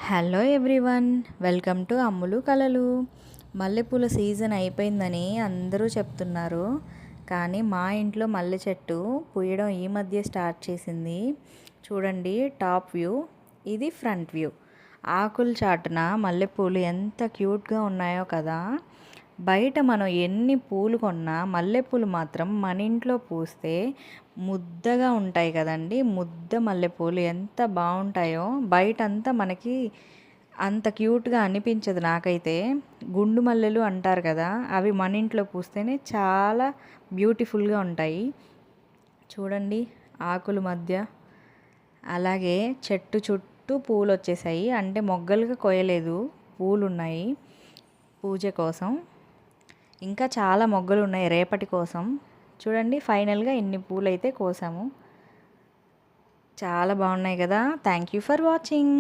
Hello everyone, welcome to అమ్ములు కలలు. మల్లెపూల season అయిపోయిందని అందరూ చెప్తున్నారు, కానీ మా ఇంట్లో మల్లె చెట్టు పూయడం ఈ మధ్య స్టార్ట్ చేసింది. చూడండి, టాప్ వ్యూ, ఇది ఫ్రంట్ వ్యూ. ఆకుల చాటున మల్లెపూలు ఎంత క్యూట్గా ఉన్నాయో కదా. బయట మనం ఎన్ని పూలు కొన్నా మల్లెపూలు మాత్రం మన ఇంట్లో పూస్తే ముద్దగా ఉంటాయి కదండి. ముద్ద మల్లెపూలు ఎంత బాగుంటాయో, బయట అంతా మనకి అంత క్యూట్గా అనిపించదు. నాకైతే గుండు మల్లెలు అంటారు కదా, అవి మన ఇంట్లో పూస్తేనే చాలా బ్యూటిఫుల్గా ఉంటాయి. చూడండి, ఆకుల మధ్య అలాగే చెట్టు చుట్టూ పూలు వచ్చేసాయి, అంటే మొగ్గలుగా కోయలేదు, పూలు ఉన్నాయి పూజ కోసం. ఇంకా చాలా మొగ్గలు ఉన్నాయి రేపటి కోసం. చూడండి, ఫైనల్గా ఇన్ని పూలు అయితే కోసాము. చాలా బాగున్నాయి కదా. Thank you for watching.